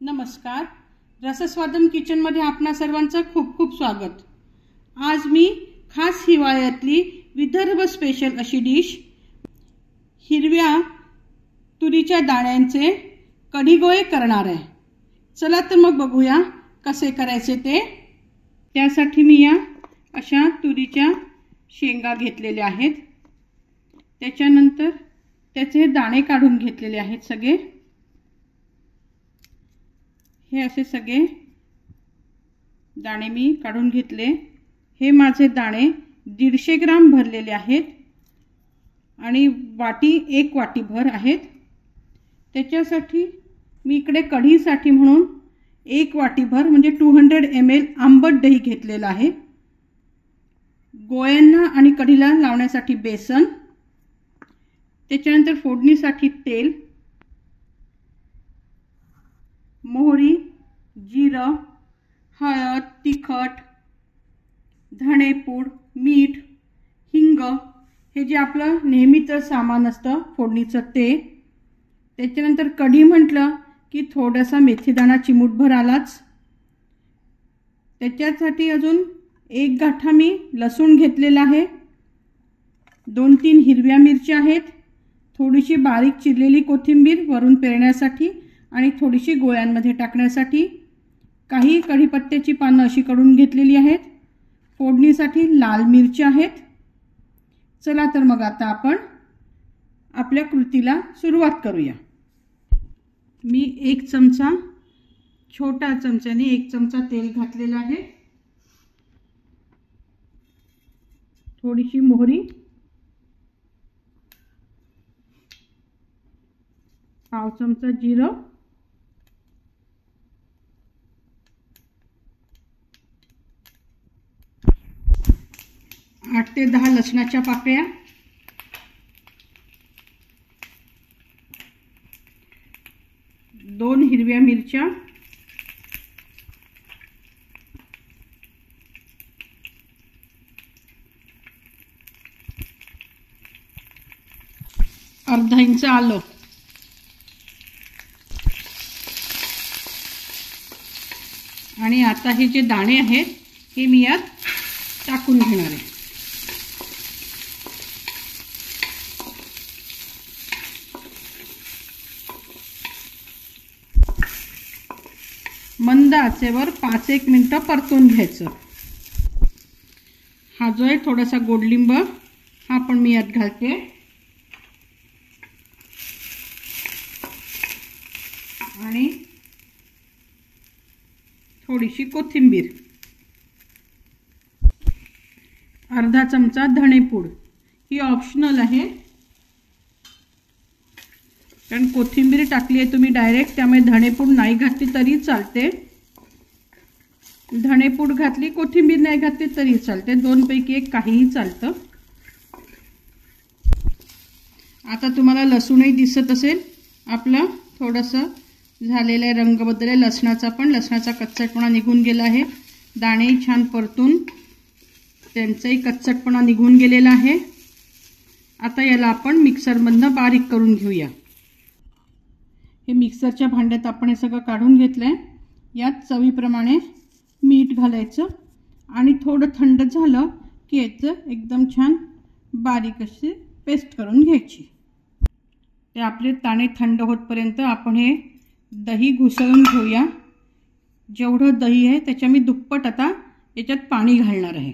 नमस्कार, रसस्वादम किचनमध्ये आपणा सर्वांचं खूप खूप स्वागत। आज मी खास हिवाळ्यातली विदर्भ स्पेशल अशी डिश हिरव्या तुरीच्या दाण्यांचे कढी-गोळे करणार आहे। चला तर मग बघूया कसे करायचे ते। त्यासाठी मी या अशा तुरीच्या शेंगा घेतलेल्या आहेत। त्याच्यानंतर त्याचे दाणे काढून घेतलेले आहेत सगळे। हे असे सगळे दाणे मी काढून घेतले। हे माझे दाणे 150 ग्राम भरलेले आहेत आणि एक वाटी भर आहेत। त्याच्यासाठी मी इकडे कढीसाठी म्हणून 1 वाटी भर म्हणजे 200 ml आंबट दही घेतलेला आहे। गोळ्यांना आणि कढीला लावण्यासाठी बेसन, त्याच्यानंतर फोडणीसाठी तेल, मोहरी, जिरं, हळद, तिखट, धणेपूड, मीठ, हिंग हे जे आपलं नेहमीचं सामान असतं फोडणीचं ते। त्याच्यानंतर कढी म्हटलं की थोडासा मेथीदाणा चिमूटभर आलाच। त्याच्यासाठी अजून 1 गाठा मी लसूण घेतलेला आहे। 2-3 हिरव्या मिरच्या आहेत, थोडीशी बारीक चिरलेली कोथिंबीर वरून पेरण्यासाठी आणि थोडीशी गोळ्यांमध्ये टाकण्यासाठी, काही कढीपत्त्याची पानं अशी काढून घेतलेली आहेत। फोडणीसाठी लाल मिरच्या आहेत। चला तर मग आता आपण आपल्या कृतीला सुरुवात करूया। मी 1 चमचा, छोटा चमच्याने 1 चमचा तेल घातलेला आहे। थोडीशी मोहरी, पाव चमचा जिरं, 8 ते 10 लसणाच्या पाकळ्या, 2 हिरव्या मिरच्या, अर्धा इंच आलं, आणि आता हे जे दाणे आहेत हे मी यात टाकून घेणार आहे। मंद आचेवर 5-1 मिनिटं परतून घ्यायचं। हा जो आहे थोडासा गोडलिंब हा पण मी यात घालते, आणि थोडीशी कोथिंबीर, अर्धा चमचा धणेपूड, ही ऑप्शनल आहे कारण कोथिंबीर टाकली आहे तुम्ही डायरेक्ट, त्यामुळे धणेपूड नाही घातली तरी चालते। धणेपूड घातली, कोथिंबीर नाही घातली तरी चालते, 2 पैकी 1 काहीही चालतं। आता तुम्हाला लसूणही दिसत असेल, आपला थोडंसं झालेला रंग बदलला लसणाचा, पण लसणाचा कच्चटपणा निघून गेला आहे। दाणेही छान परतून त्यांचाही कच्चटपणा निघून गेलेला आहे। आता याला आपण मिक्सरमधनं बारीक करून घेऊया। हे मिक्सरच्या भांड्यात आपण हे सगळं काढून घेतलंय। यात चवीप्रमाणे मीठ घालायचं आणि थोडं थंड झालं की याचं एकदम छान बारीक अशी पेस्ट करून घ्यायची। ते आपले दाणे थंड होतपर्यंत आपण हे दही घुसळून घेऊया। जेवढं दही आहे त्याच्या मी दुप्पट आता याच्यात पाणी घालणार आहे।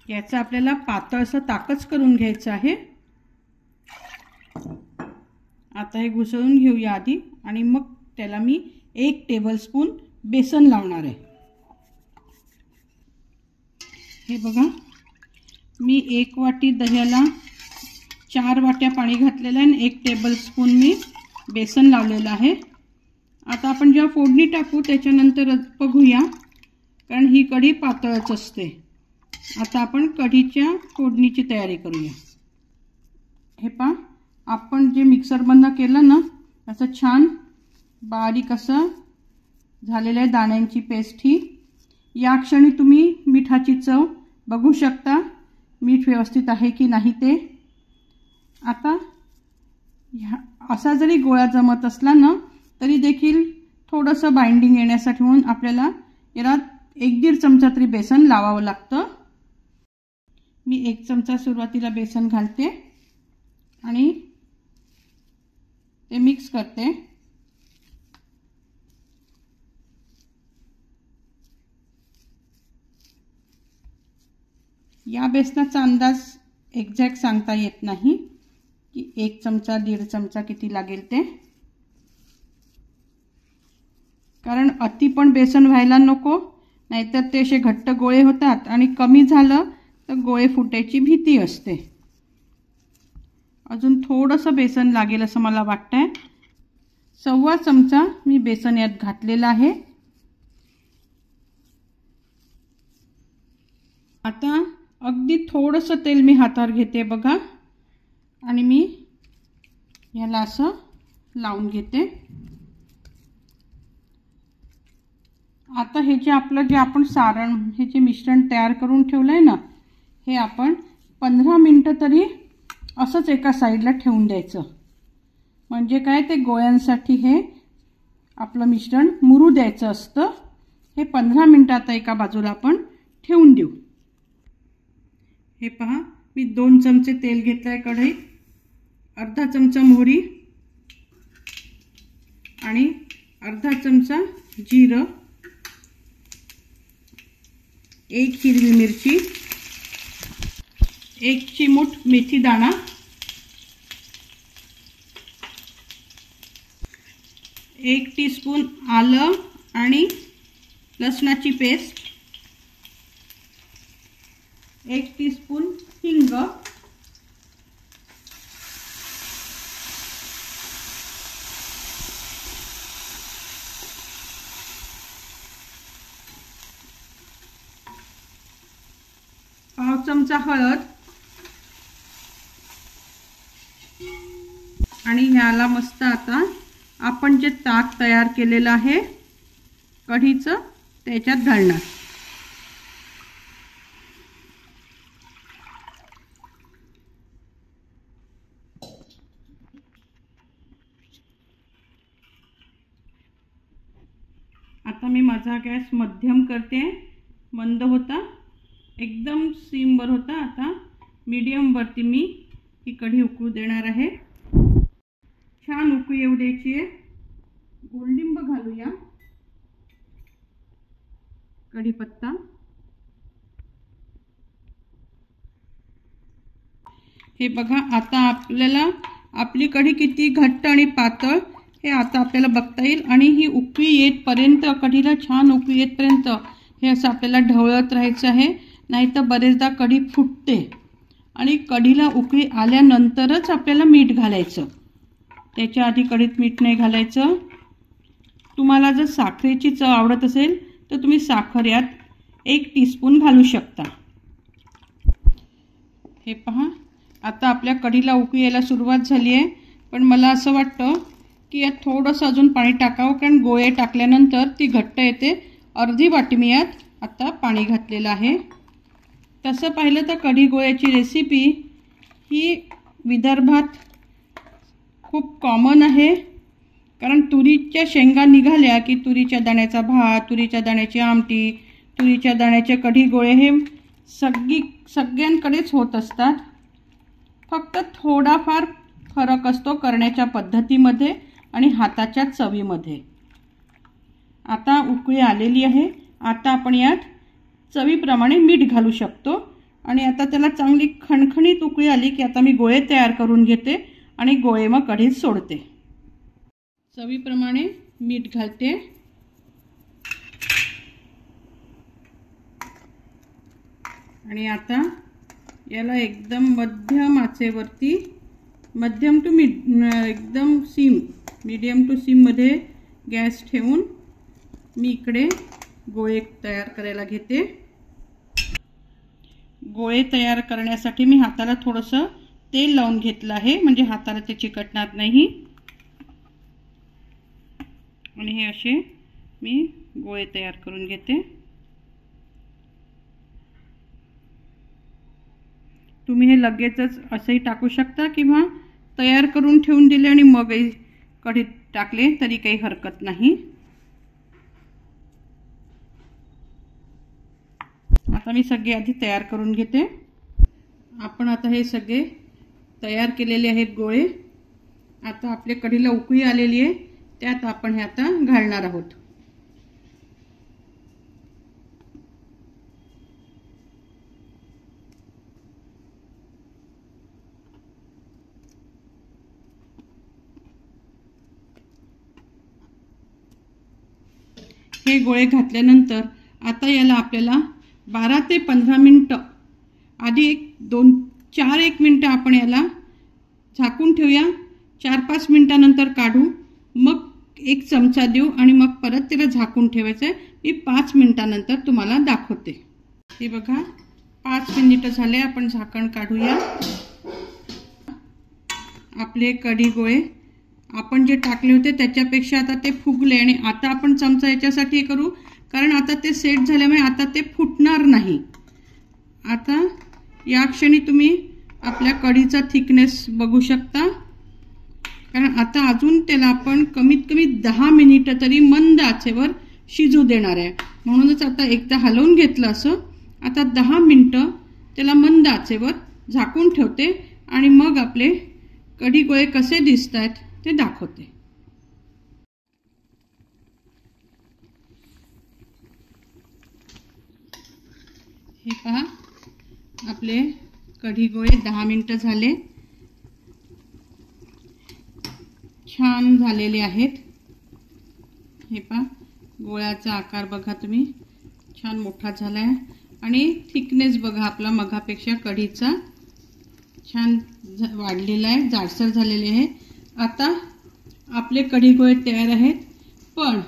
याचं आपल्याला पातळसं ताकच करून घ्यायचं आहे। आता हे घुसळून घेऊया आधी, आणि मग त्याला मी 1 टेबलस्पून बेसन लावणार आहे। हे बघा, मी 1 वाटी दह्याला 4 वाट्या पाणी घातलेलं आहे आणि 1 टेबलस्पून मी बेसन लावलेलं आहे। आता आपण जेव्हा फोडणी टाकू त्याच्यानंतर बघूया, कारण ही कढी पातळच असते। आता आपण कढीच्या फोडणीची तयारी करूया। हे पहा, आपण जे मिक्सरमधनं केलं ना, असं छान बारीक असं झालेलं आहे दाण्यांची पेस्ट ही। या क्षणी तुम्ही मिठाची चव बघू शकता, मीठ व्यवस्थित आहे की नाही ते। आता असा जरी गोळा जमत असला ना तरी देखील थोडंसं बाइंडिंग येण्यासाठी म्हणून आपल्याला याला 1-1.5 चमचा तरी बेसन लावावं लागतं। मी 1 चमचा सुरुवातीला बेसन घालते आणि ते मिक्स करते। या बेसनाचा अंदाज एक्झॅक्ट सांगता येत नाही की 1 चमचा 1.5 चमचा किती लागेल ते, कारण अति पण बेसन व्हायला नको, नाहीतर ते असे घट्ट गोळे होतात आणि कमी झालं तर गोळे फुटायची भीती असते। अजून थोडंसं बेसन लागेल असं मला वाटतंय। 1.25 चमचा मी बेसन यात घातलेलं आहे। आता अगदी थोडंसं तेल मी हातावर घेते बघा आणि मी याला असं लावून घेते। आता हे जे आपलं जे आपण सारण हे जे मिश्रण तयार करून ठेवलंय ना, हे आपण 15 मिनिटं तरी असंच एका साईडला ठेवून द्यायचं। म्हणजे काय, ते गोळ्यांसाठी हे आपलं मिश्रण मुरू द्यायचं असतं। हे 15 मिनिटं आता एका बाजूला आपण ठेवून देऊ। हे पहा, मी 2 चमचे तेल घेतलंय कढईत, अर्धा चमचा मोहरी आणि अर्धा चमचा जिरं, 1 हिरवी मिरची, 1 चिमूट मेथी दाणा, 1 टीस्पून आलं आणि लसणाची पेस्ट, 1 टीस्पून हिंग, पाव चमचा हळद आणि ह्याला मस्त आता आपण जे ताक तयार केलेलं आहे कढीचं त्याच्यात घालणार। आता मी माझा गॅस मध्यम करते, मंद होता, एकदम सिमवर होता, आता मीडियम वरती मी ही कढी उकळू देणार आहे। छान उकळी येऊ द्यायची आहे। गोडलिंब घालूया, कढीपत्ता, हे बघा आता आपल्याला आपली कढी किती घट्ट आणि पातळ हे आता आपल्याला बघता येईल। आणि ही उकळी येतपर्यंत, कढीला छान उकळी येतपर्यंत हे असं आपल्याला ढवळत राहायचं आहे, नाहीतर बरेचदा कढी फुटते। आणि कढीला उकळी आल्यानंतरच आपल्याला मीठ घालायचं, त्याच्या आधी कढीत मीठ नाही घालायचं। तुम्हाला जर साखरेची चव आवडत असेल तर तुम्ही साखर यात 1 टीस्पून घालू शकता। हे पहा, आता आपल्या कढीला उकळी यायला सुरुवात झाली आहे, पण मला असं वाटतं की यात थोडंसं अजून पाणी टाकावं, कारण गोळे टाकल्यानंतर ती घट्ट येते। अर्धी वाटी मी यात आता पाणी घातलेलं आहे। तसं पाहिलं तर कढी गोळ्याची रेसिपी ही विदर्भात खूप कॉमन आहे, कारण तुरीच्या शेंगा निघाल्या की तुरीच्या दाण्याचा भात, तुरीच्या दाण्याची आमटी, तुरीच्या दाण्याचे कढी गोळे हे सगळ्यांकडेच होत असतात। फक्त थोडाफार फरक असतो करण्याच्या पद्धतीमध्ये आणि हाताच्या चवीमध्ये। आता उकळी आलेली आहे, आता आपण यात चवीप्रमाणे मीठ घालू शकतो। आणि आता त्याला चांगली खणखणीत उकळी आली की आता मी गोळे तयार करून घेते आणि गोळे मग कढीत सोडते। चवीप्रमाणे मीठ घालते आणि आता याला एकदम मध्यम आचेवरती, मध्यम टू एकदम मीडियम टू सिममध्ये गॅस ठेवून मी इकडे गोळे तयार करायला घेते। गोळे तयार करण्यासाठी मी हाताला थोडंसं तेल लावून घेतलं आहे, म्हणजे हाताला ते चिकटणार नाही। आणि हे असे मी गोळे तयार करून घेते। तुम्ही हे लगेचच असंही टाकू शकता किंवा तयार करून ठेवून दिले आणि मग कढीत टाकले तरी काही हरकत नाही। आता मी सगळे आधी तयार करून घेते। आपण आता हे सगळे तयार केलेले आहेत गोळे। आता आपल्या कढीला उकळी आलेली आहे, त्यात आपण हे आता घालणार आहोत। हे गोळे घातल्यानंतर आता याला आपल्याला 12 ते 15 मिनिटं आधी 1 मिनिटं आपण याला झाकून ठेवूया। 4-5 मिनिटांनंतर काढू, मग 1 चमचा देऊ आणि मग परत त्याला झाकून ठेवायचं आहे। मी 5 मिनिटांनंतर तुम्हाला दाखवते। हे बघा 5 मिनिटं झाले, आपण झाकण काढूया। आपले कढी गोळे आपण जे टाकले होते त्याच्यापेक्षा आता ते फुगले आणि आता आपण चमचा याच्यासाठी करू कारण आता ते सेट झाल्यामुळे आता ते फुटणार नाही। आता या क्षणी तुम्ही आपल्या कढीचा थिकनेस बघू शकता, कारण आता अजून त्याला आपण कमीत कमी 10 मिनिटं तरी मंद आचेवर शिजू देणार आहे। म्हणूनच आता एकदा हलवून घेतलं असं, आता 10 मिनिटं त्याला मंद आचेवर झाकून ठेवते आणि मग आपले कढी गोळे कसे दिसतात ते दाखवते। हे पहा आपले कढी गोळे 10 मिनिटं झाले, छान झालेले आहेत। हे पहा गोळ्याचा आकार बघा तुम्ही, छान मोठा झाला आहे आणि थिकनेस बघा आपला मगापेक्षा कढीचा छान वाढलेला आहे, जाडसर झालेले आहे। आता आपले कढी गोळे तयार आहेत, पण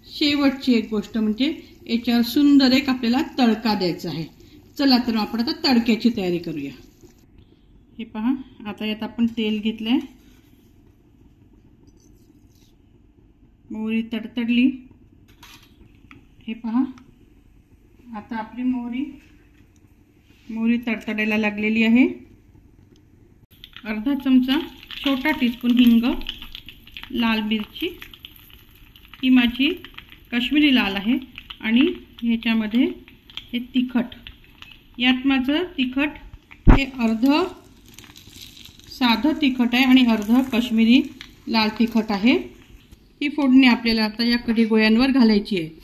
शेवटची एक गोष्ट म्हणजे याच्यावर सुंदर एक आपल्याला तडका द्यायचा आहे। चला तर आपण आता तडक्याची तयारी करूया। हे पहा आता यात आपण तेल घेतलंय, मोहरी तडतडली। हे पहा आता आपली मोहरी तडतडायला लागलेली आहे। अर्धा चमचा छोटा टीस्पून हिंग, लाल मिरची, ही माझी काश्मीरी लाल आहे आणि ह्याच्यामध्ये हे तिखट, यात माझं तिखट हे अर्ध साधं तिखट आहे आणि अर्ध काश्मीरी लाल तिखट आहे। ही फोडणी आपल्याला आता या कढी गोळ्यांवर घालायची आहे।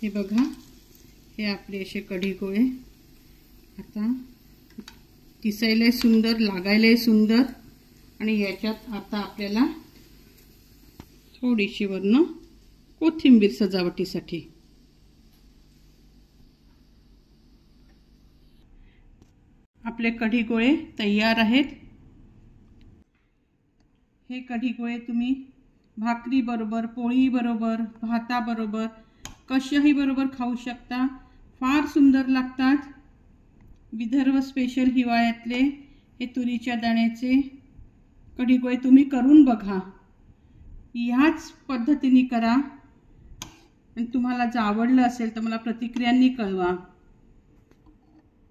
हे बघा हे आपले असे कढी गोळे आता दिसायला सुंदर, लागायला सुंदर आणि याच्यात आता आपल्याला थोडीशी वरनं कोथिंबीर सजावटीसाठी। आपले कढी गोळे तयार आहेत। हे कढी गोळे तुम्ही भाकरी बरोबर, पोळी बरोबर, भाताबरोबर, कशाही बरोबर खाऊ शकता, फार सुंदर लागतात। विदर्भ स्पेशल हिवाळ्यातले हे तुरीच्या दाण्याचे कढी गोळे तुम्ही करून बघा, ह्याच पद्धतीने करा आणि तुम्हाला जर आवडलं असेल तर मला प्रतिक्रियांनी कळवा।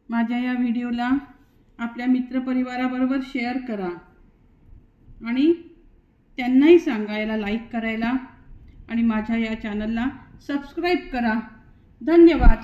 माझ्या या व्हिडिओला आपल्या मित्रपरिवाराबरोबर शेअर करा आणि त्यांनाही सांगा याला लाईक करायला आणि माझ्या या चॅनलला सबस्क्राइब करा। धन्यवाद।